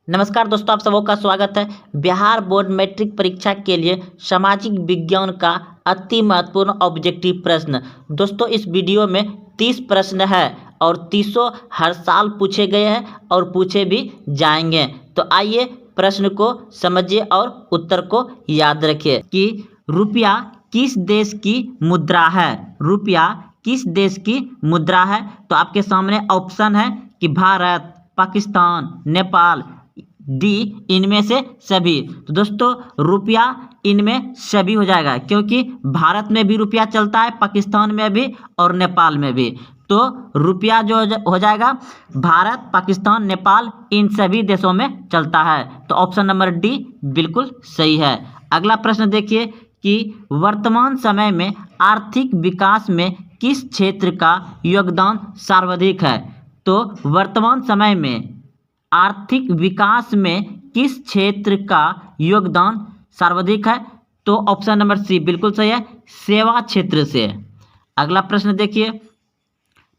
नमस्कार दोस्तों, आप सबों का स्वागत है। बिहार बोर्ड मैट्रिक परीक्षा के लिए सामाजिक विज्ञान का अति महत्वपूर्ण ऑब्जेक्टिव प्रश्न। दोस्तों, इस वीडियो में 30 प्रश्न है और 30 हर साल पूछे गए हैं और पूछे भी जाएंगे। तो आइए प्रश्न को समझिए और उत्तर को याद रखिए कि रुपया किस देश की मुद्रा है। रुपया किस देश की मुद्रा है? तो आपके सामने ऑप्शन है कि भारत, पाकिस्तान, नेपाल, डी इनमें से सभी। तो दोस्तों, रुपया इनमें सभी हो जाएगा, क्योंकि भारत में भी रुपया चलता है, पाकिस्तान में भी और नेपाल में भी। तो रुपया जो हो जाएगा भारत, पाकिस्तान, नेपाल इन सभी देशों में चलता है। तो ऑप्शन नंबर डी बिल्कुल सही है। अगला प्रश्न देखिए कि वर्तमान समय में आर्थिक विकास में किस क्षेत्र का योगदान सर्वाधिक है। तो वर्तमान समय में आर्थिक विकास में किस क्षेत्र का योगदान सर्वाधिक है? तो ऑप्शन नंबर सी बिल्कुल सही है, सेवा क्षेत्र से। अगला प्रश्न देखिए,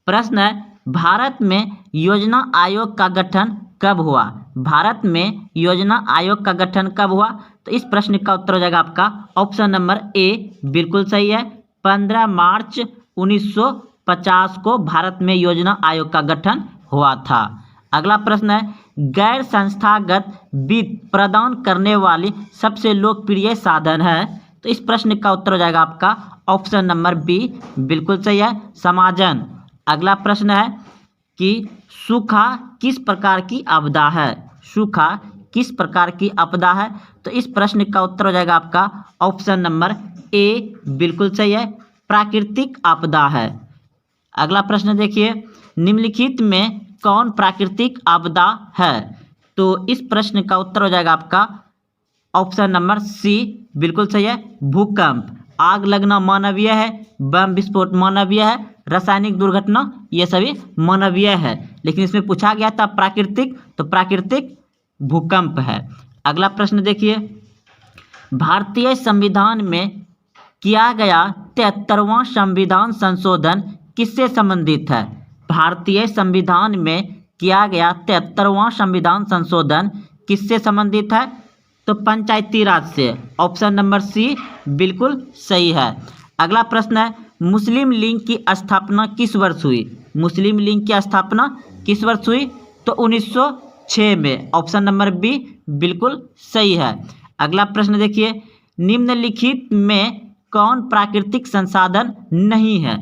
प्रश्न है भारत में योजना आयोग का गठन कब हुआ। भारत में योजना आयोग का गठन कब हुआ? तो इस प्रश्न का उत्तर हो जाएगा आपका ऑप्शन नंबर ए बिल्कुल सही है। 15 मार्च 1950 को भारत में योजना आयोग का गठन हुआ था। अगला प्रश्न है गैर संस्थागत वित्त प्रदान करने वाली सबसे लोकप्रिय साधन है। तो इस प्रश्न का उत्तर हो जाएगा आपका ऑप्शन नंबर बी बिल्कुल सही है, समाजन। अगला प्रश्न है कि सूखा किस प्रकार की आपदा है। सूखा किस प्रकार की आपदा है? तो इस प्रश्न का उत्तर हो जाएगा आपका ऑप्शन नंबर ए बिल्कुल सही है, प्राकृतिक आपदा है। अगला प्रश्न देखिए, निम्नलिखित में कौन प्राकृतिक आपदा है? तो इस प्रश्न का उत्तर हो जाएगा आपका ऑप्शन नंबर सी बिल्कुल सही है, भूकंप। आग लगना मानवीय है, बम विस्फोट मानवीय है, रासायनिक दुर्घटना ये सभी मानवीय है, लेकिन इसमें पूछा गया था प्राकृतिक, तो प्राकृतिक भूकंप है। अगला प्रश्न देखिए, भारतीय संविधान में किया गया 73वां संविधान संशोधन किससे संबंधित है। भारतीय संविधान में किया गया 73वां संविधान संशोधन किससे संबंधित है? तो पंचायती राज से। ऑप्शन नंबर सी बिल्कुल सही है। अगला प्रश्न है मुस्लिम लीग की स्थापना किस वर्ष हुई। मुस्लिम लीग की स्थापना किस वर्ष हुई? तो 1906 में। ऑप्शन नंबर बी बिल्कुल सही है। अगला प्रश्न देखिए, निम्नलिखित में कौन प्राकृतिक संसाधन नहीं है।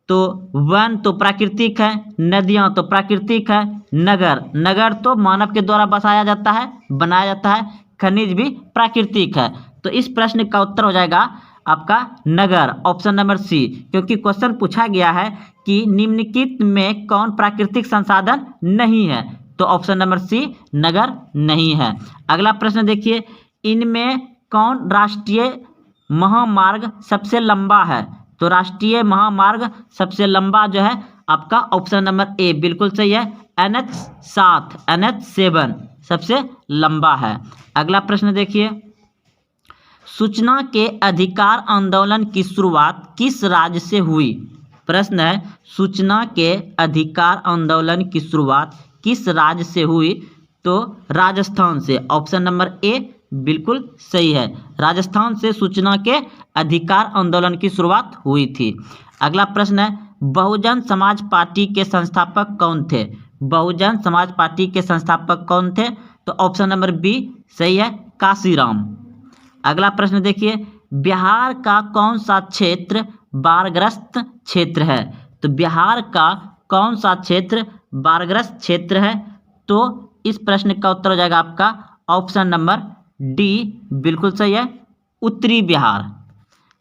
तो वन तो प्राकृतिक है, नदियाँ तो प्राकृतिक है, नगर तो मानव के द्वारा बसाया जाता है, बनाया जाता है, खनिज भी प्राकृतिक है। तो इस प्रश्न का उत्तर हो जाएगा आपका नगर, ऑप्शन नंबर सी, क्योंकि क्वेश्चन पूछा गया है कि निम्नलिखित में कौन प्राकृतिक संसाधन नहीं है। तो ऑप्शन नंबर सी नगर नहीं है। अगला प्रश्न देखिए, इनमें कौन राष्ट्रीय महामार्ग सबसे लंबा है। तो राष्ट्रीय महामार्ग सबसे लंबा जो है आपका ऑप्शन नंबर ए बिल्कुल सही है, NH7 NH7 सबसे लंबा है। अगला प्रश्न देखिए, सूचना के अधिकार आंदोलन की शुरुआत किस राज्य से हुई। प्रश्न है सूचना के अधिकार आंदोलन की शुरुआत किस राज्य से हुई। तो राजस्थान से। ऑप्शन नंबर ए बिल्कुल सही है, राजस्थान से सूचना के अधिकार आंदोलन की शुरुआत हुई थी। अगला प्रश्न है बहुजन समाज पार्टी के संस्थापक कौन थे। बहुजन समाज पार्टी के संस्थापक कौन थे? तो ऑप्शन नंबर बी सही है, काशीराम। अगला प्रश्न देखिए, बिहार का कौन सा क्षेत्र बाढ़ग्रस्त क्षेत्र है। तो बिहार का कौन सा क्षेत्र बाढ़ग्रस्त क्षेत्र है? तो इस प्रश्न का उत्तर हो जाएगा आपका ऑप्शन नंबर डी बिल्कुल सही है, उत्तरी बिहार।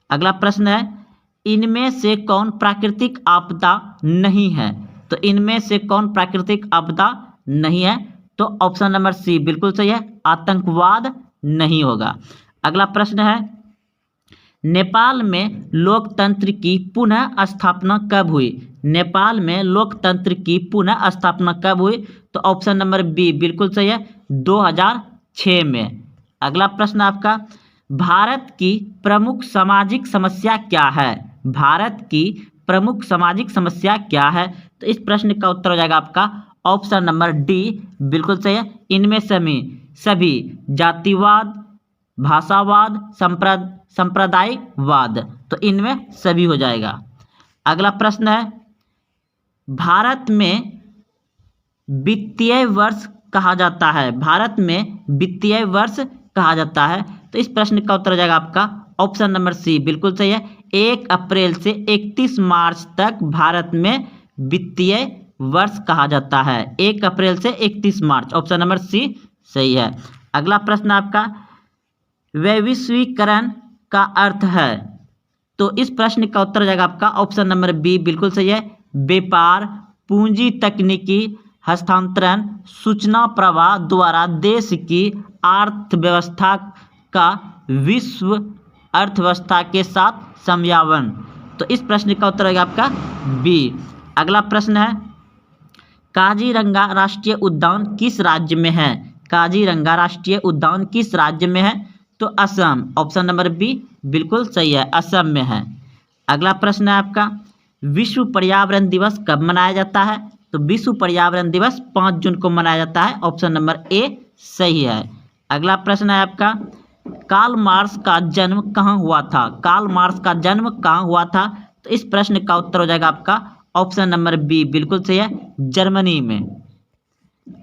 अगला प्रश्न है इनमें से कौन प्राकृतिक आपदा नहीं है। तो इनमें से कौन प्राकृतिक आपदा नहीं है? तो ऑप्शन नंबर सी बिल्कुल सही है, आतंकवाद नहीं होगा। अगला प्रश्न है नेपाल में लोकतंत्र की पुनः स्थापना कब हुई। नेपाल में लोकतंत्र की पुनः स्थापना कब हुई? तो ऑप्शन नंबर बी बिल्कुल सही है, 2006 में। अगला प्रश्न आपका भारत की प्रमुख सामाजिक समस्या क्या है। भारत की प्रमुख सामाजिक समस्या क्या है? तो इस प्रश्न का उत्तर हो जाएगा आपका ऑप्शन नंबर डी बिल्कुल सही है। इनमें सभी जातिवाद, भाषावाद, संप्रदायवाद, तो इनमें सभी हो जाएगा। अगला प्रश्न है, भारत में वित्तीय वर्ष कहा जाता है, भारत में वित्तीय वर्ष कहा जाता है, तो इस प्रश्न का उत्तर हो जाएगा आपका ऑप्शन नंबर सी बिल्कुल सही है। 1 अप्रैल से 31 मार्च तक भारत में वित्तीय वर्ष कहा जाता है। 1 अप्रैल से 31 मार्च, ऑप्शन नंबर सी सही है। अगला प्रश्न आपका, वैश्वीकरण का अर्थ है, तो इस प्रश्न का उत्तर हो जाएगा आपका ऑप्शन नंबर बी बिल्कुल सही है। व्यापार, पूंजी, तकनीकी हस्तांतरण, सूचना प्रवाह द्वारा देश की अर्थव्यवस्था का विश्व अर्थव्यवस्था के साथ समन्वय, तो इस प्रश्न का उत्तर होगा आपका बी। अगला प्रश्न है, काजीरंगा राष्ट्रीय उद्यान किस राज्य में है, काजीरंगा राष्ट्रीय उद्यान किस राज्य में है, तो असम, ऑप्शन नंबर बी बिल्कुल सही है, असम में है। अगला प्रश्न है आपका, विश्व पर्यावरण दिवस कब मनाया जाता है, तो विश्व पर्यावरण दिवस 5 जून को मनाया जाता है, ऑप्शन नंबर ए सही है। अगला प्रश्न है आपका, कार्ल मार्क्स का जन्म कहाँ हुआ था, कार्ल मार्क्स का जन्म कहाँ हुआ था, तो इस प्रश्न का उत्तर हो जाएगा आपका ऑप्शन नंबर बी बिल्कुल सही है, जर्मनी में।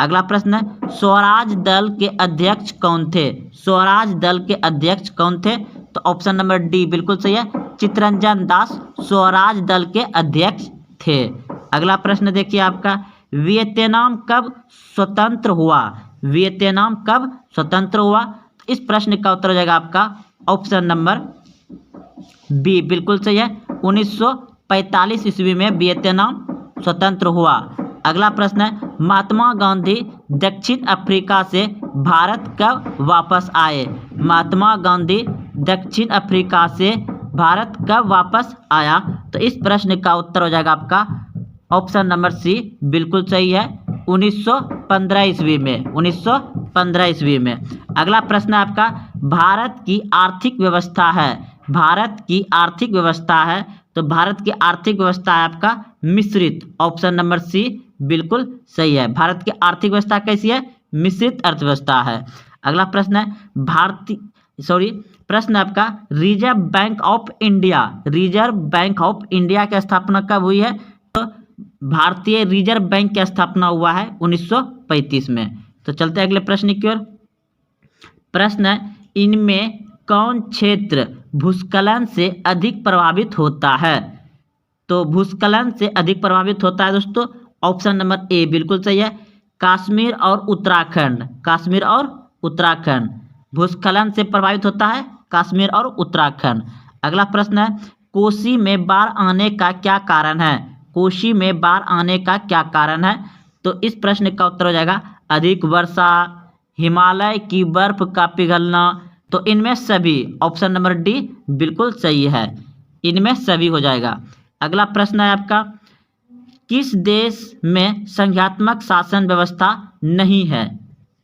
अगला प्रश्न है, स्वराज दल के अध्यक्ष कौन थे, स्वराज दल के अध्यक्ष कौन थे, तो ऑप्शन नंबर डी बिल्कुल सही है, चित्तरंजन दास स्वराज दल के अध्यक्ष थे। अगला प्रश्न देखिए आपका, वियतनाम कब स्वतंत्र हुआ, वियतनाम कब स्वतंत्र हुआ, तो इस प्रश्न का उत्तर हो जाएगा आपका ऑप्शन नंबर बी बिल्कुल सही है, 1945 ईस्वी में वियतनाम स्वतंत्र हुआ। अगला प्रश्न है, महात्मा गांधी दक्षिण अफ्रीका से भारत कब वापस आए, महात्मा गांधी दक्षिण अफ्रीका से भारत कब वापस आया, तो इस प्रश्न का उत्तर हो जाएगा आपका ऑप्शन नंबर सी बिल्कुल सही है, 1915 ईस्वी में, 1915 ईस्वी में। अगला प्रश्न है आपका, भारत की आर्थिक व्यवस्था है, भारत की आर्थिक व्यवस्था है, तो भारत की आर्थिक व्यवस्था है आपका मिश्रित, ऑप्शन नंबर सी बिल्कुल सही है। भारत की आर्थिक व्यवस्था कैसी है, मिश्रित अर्थव्यवस्था है। अगला प्रश्न है, प्रश्न आपका, reserve bank of India, reserve bank of India की स्थापना कब हुई है, तो भारतीय रिजर्व बैंक की स्थापना हुआ है 1935 में। तो चलते हैं अगले प्रश्न की ओर। प्रश्न है, इनमें कौन क्षेत्र भूस्खलन से अधिक प्रभावित होता है, तो भूस्खलन से अधिक प्रभावित होता है दोस्तों, ऑप्शन नंबर ए बिल्कुल सही है, कश्मीर और उत्तराखंड, कश्मीर और उत्तराखंड भूस्खलन से प्रभावित होता है, कश्मीर और उत्तराखंड। अगला प्रश्न है, कोसी में बाढ़ आने का क्या कारण है, कोसी में बाढ़ आने का क्या कारण है, तो इस प्रश्न का उत्तर हो जाएगा अधिक वर्षा, हिमालय की बर्फ का पिघलना, तो इनमें सभी, ऑप्शन नंबर डी बिल्कुल सही है, इनमें सभी हो जाएगा। अगला प्रश्न है आपका, किस देश में संघात्मक शासन व्यवस्था नहीं है,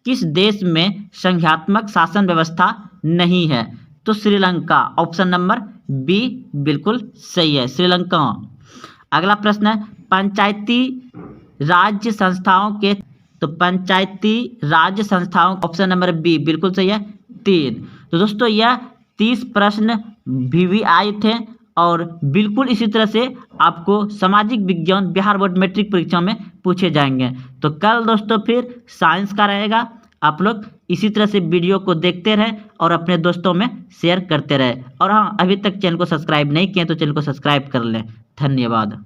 किस देश में संघात्मक शासन व्यवस्था नहीं है, तो श्रीलंका, ऑप्शन नंबर बी बिल्कुल सही है, श्रीलंका। अगला प्रश्न है, पंचायती राज्य संस्थाओं के, तो पंचायती राज्य संस्थाओं, ऑप्शन नंबर बी बिल्कुल सही है, 3। तो दोस्तों यह 30 प्रश्न भी आए थे और बिल्कुल इसी तरह से आपको सामाजिक विज्ञान बिहार बोर्ड मैट्रिक परीक्षा में पूछे जाएंगे। तो कल दोस्तों फिर साइंस का रहेगा, आप लोग इसी तरह से वीडियो को देखते रहें और अपने दोस्तों में शेयर करते रहें। और हाँ, अभी तक चैनल को सब्सक्राइब नहीं किए तो चैनल को सब्सक्राइब कर लें। धन्यवाद।